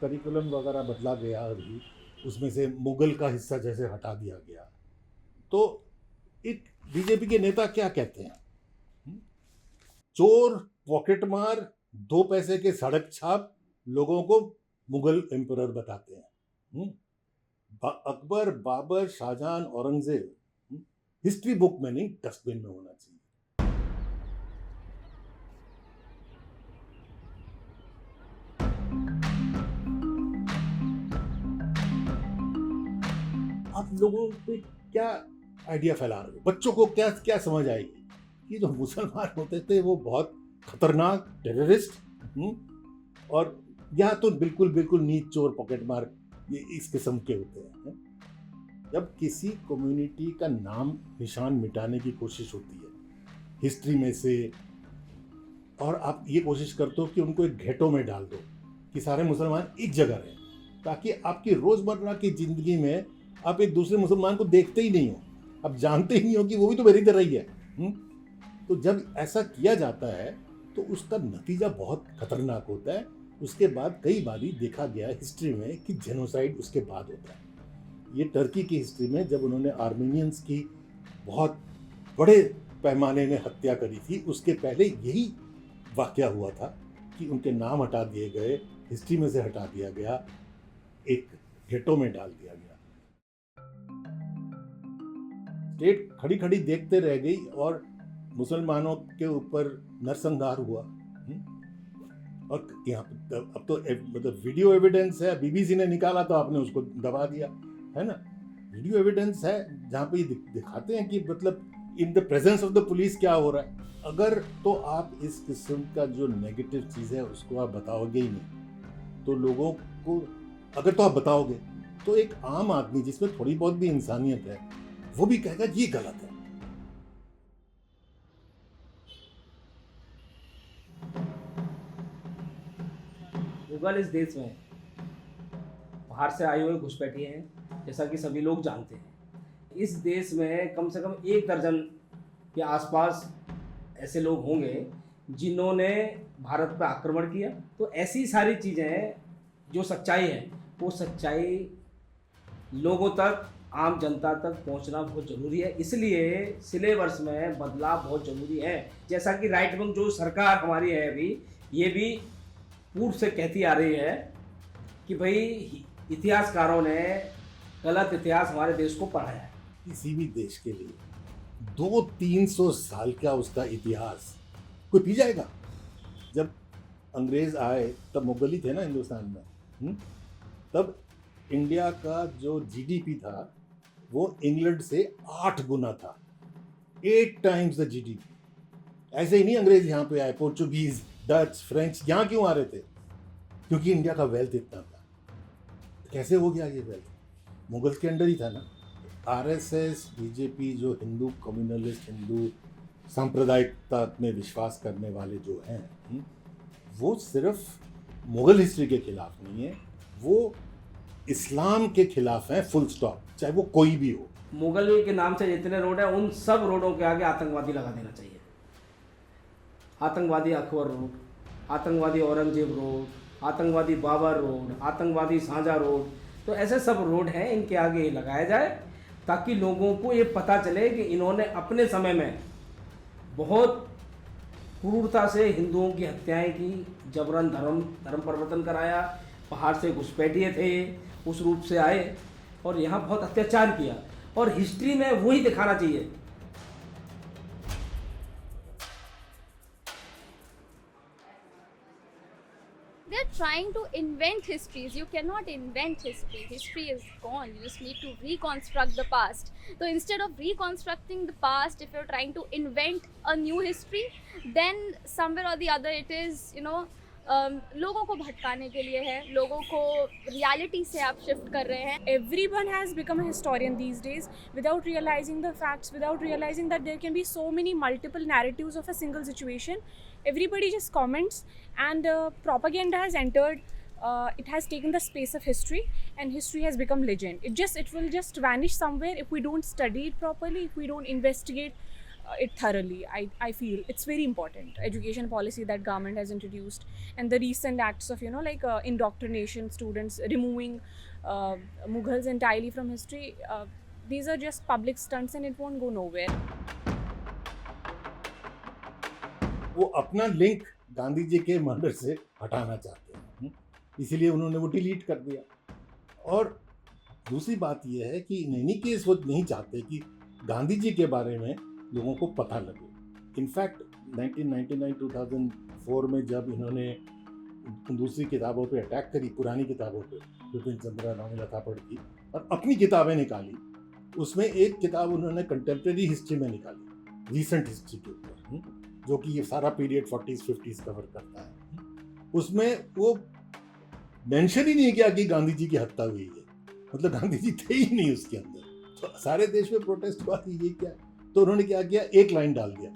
Curriculum वगैरह बदला गया अभी, उसमें से मुगल का हिस्सा जैसे हटा दिया गया, तो एक बीजेपी के नेता क्या कहते हैं? हम्म? चोर, पॉकेटमार, 2 पैसे के सड़क छाप लोगों को मुगल एम्परर बताते हैं। हम्म? अकबर, बाबर, शाहजहां, औरंगजेब हिस्ट्री बुक में नहीं, डस्टबिन में होना चाहिए। आप लोगों पे क्या आइडिया फैला रहे हो? बच्चों को क्या क्या समझ आएगी कि जो मुसलमान होते थे वो बहुत खतरनाक टेररिस्ट, और यहाँ तो बिल्कुल बिल्कुल नीच, चोर, पॉकेट मार, ये इस किस्म के होते हैं। जब किसी कम्युनिटी का नाम निशान मिटाने की कोशिश होती है हिस्ट्री में से, और आप ये कोशिश करते हो कि उनको एक घेटो में डाल दो कि सारे मुसलमान एक जगह रहें, ताकि आपकी रोज़मर्रा की ज़िंदगी में आप एक दूसरे मुसलमान को देखते ही नहीं हो, आप जानते ही नहीं हो कि वो भी तो मेरी तरह ही है। तो जब ऐसा किया जाता है तो उसका नतीजा बहुत खतरनाक होता है। उसके बाद कई बारी देखा गया हिस्ट्री में कि जेनोसाइड उसके बाद होता है। ये टर्की की हिस्ट्री में जब उन्होंने आर्मीनियंस की बहुत बड़े पैमाने में हत्या करी थी, उसके पहले यही वाकया हुआ था कि उनके नाम हटा दिए गए, हिस्ट्री में से हटा दिया गया, एक घेटो में डाल दिया गया। स्टेट खड़ी खड़ी देखते रह गई और मुसलमानों के ऊपर नरसंहार हुआ। और यहाँ अब तो मतलब वीडियो एविडेंस है, बीबीसी ने निकाला तो आपने उसको दबा दिया, है ना। वीडियो एविडेंस है जहाँ पे दिखाते हैं कि मतलब in the presence of the police क्या हो रहा है। अगर तो आप इस किस्म का जो नेगेटिव चीज़ है उसको आप बताओगे ही नहीं, तो लोगों को, अगर तो आप बताओगे तो एक आम आदमी जिसमें थोड़ी बहुत भी इंसानियत है वो भी कहेगा ये गलत है। मुगल इस देश में बाहर से आए हुए घुसपैठिए हैं, जैसा कि सभी लोग जानते हैं। इस देश में कम से कम 1 दर्जन के आसपास ऐसे लोग होंगे जिन्होंने भारत पर आक्रमण किया। तो ऐसी सारी चीज़ें जो सच्चाई है, वो सच्चाई लोगों तक, आम जनता तक पहुंचना बहुत ज़रूरी है। इसलिए सिलेबस में बदलाव बहुत ज़रूरी है। जैसा कि राइट विंग जो सरकार हमारी है अभी, ये भी पूर्व से कहती आ रही है कि भाई इतिहासकारों ने गलत इतिहास हमारे देश को पढ़ाया है। किसी भी देश के लिए 200-300 साल का उसका इतिहास कोई पी जाएगा? जब अंग्रेज आए तब मुगल ही थे ना हिंदुस्तान में। तब इंडिया का जो जीडीपी था वो इंग्लैंड से 8 गुना था, 8 टाइम्स द जीडीपी। ऐसे ही नहीं अंग्रेज यहाँ पे आए, पोर्चुगीज, डच, फ्रेंच यहाँ क्यों आ रहे थे? क्योंकि इंडिया का वेल्थ इतना था। कैसे हो गया ये वेल्थ? मुगल के अंडर ही था ना। आरएसएस, बीजेपी जो हिंदू कम्युनलिस्ट, हिंदू सांप्रदायिकता में विश्वास करने वाले जो हैं, वो सिर्फ मुगल हिस्ट्री के खिलाफ नहीं है, वो इस्लाम के खिलाफ हैं, फुल स्टॉप, चाहे वो कोई भी हो। मुगल के नाम से जितने रोड हैं उन सब रोडों के आगे आतंकवादी लगा देना चाहिए। आतंकवादी अकबर रोड, आतंकवादी औरंगजेब रोड, आतंकवादी बाबर रोड, आतंकवादी शाहजहाँ रोड, तो ऐसे सब रोड हैं, इनके आगे लगाया जाए ताकि लोगों को ये पता चले कि इन्होंने अपने समय में बहुत क्रूरता से हिंदुओं की हत्याएं की, जबरन धर्म परिवर्तन कराया, बाहर से घुसपैठिए थे उस रूप से आए और यहाँ बहुत अत्याचार किया, और हिस्ट्री में वही दिखाना चाहिए। They're trying to invent histories. You cannot invent history. History is gone. You just need to reconstruct the past. So instead of reconstructing the past, if you're trying to invent a new history, then somewhere or the other it is, लोगों को भटकाने के लिए है, लोगों को reality से आप शिफ्ट कर रहे हैं। Everyone has become a historian these days without realizing the facts, without realizing that there can be so many multiple narratives of a single situation. Everybody just comments, and propaganda has entered. It has taken the space of history, and history has become legend. It will just vanish somewhere if we don't study it properly, if we don't investigate it thoroughly. I feel it's very important. Education policy that government has introduced, and the recent acts of like indoctrination, students removing Mughals entirely from history. These are just public stunts and it won't go nowhere. वो अपना link Gandhi ji के murder से हटाना चाहते हैं, इसीलिए उन्होंने वो डिलीट कर दिया। और दूसरी बात यह है कि इन एनी केस वो नहीं चाहते कि गांधी जी के बारे में लोगों को पता लगे। इनफैक्ट 1999-2004 में जब इन्होंने दूसरी किताबों पे अटैक करी, पुरानी किताबों पे, बिपिन चंद्रा रामीला थापड़ की, और अपनी किताबें निकाली, उसमें एक किताब उन्होंने कंटेम्प्रेरी हिस्ट्री में निकाली, रीसेंट हिस्ट्री के ऊपर, जो कि ये सारा पीरियड 40s 50s कवर करता है। उसमें वो मेंशन ही नहीं किया कि गांधी जी की हत्या हुई है, मतलब गांधी जी थे ही नहीं उसके अंदर। तो सारे देश में प्रोटेस्ट हुआ कि ये क्या, तो उन्होंने क्या किया, एक लाइन डाल दिया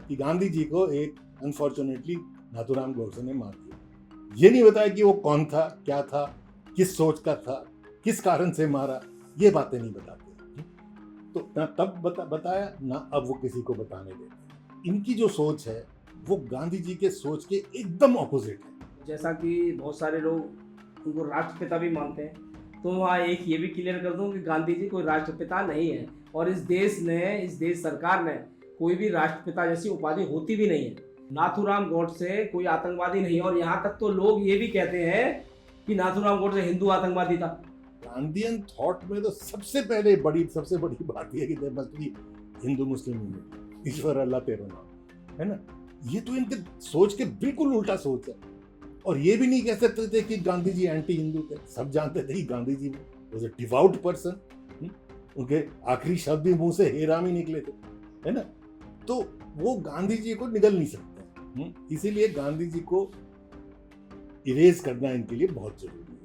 कि गांधी जी को एक अनफॉर्चुनेटली नाथूराम गोडसे ने मार दिया। ये नहीं बताया कि वो कौन था, क्या था, किस सोच का था, किस कारण से मारा, ये बातें नहीं बताते। तो ना तब बताया, ना अब वो किसी को बताने देते। इनकी जो सोच है वो गांधी जी के सोच के एकदम ऑपोजिट है। जैसा कि बहुत सारे लोग उनको राष्ट्रपिता भी मानते हैं, तो वहाँ एक ये भी क्लियर कर दूं कि गांधी जी कोई राष्ट्रपिता नहीं है, और इस देश सरकार ने कोई भी राष्ट्रपिता जैसी उपाधि होती भी नहीं है। नाथूराम गोडसे कोई आतंकवादी नहीं है, और यहाँ तक तो लोग ये भी कहते हैं कि नाथूराम गोडसे हिंदू आतंकवादी था। गांधीयन थॉट में तो सबसे बड़ी बात यह है कि they must be Hindu Muslim unity, ईश्वर अल्लाह तेरो नाम, है ना। ये तो इनके सोच के बिल्कुल उल्टा सोच है। और ये भी नहीं कह सकते थे कि गांधी जी एंटी हिंदू थे। सब जानते थे कि Gandhi ji was a devout person, उनके आखिरी शब्द भी मुंह से हे राम ही निकले थे, है ना। तो वो गांधी जी को निगल नहीं सकते, इसीलिए गांधी जी को इरेज करना इनके लिए बहुत जरूरी है।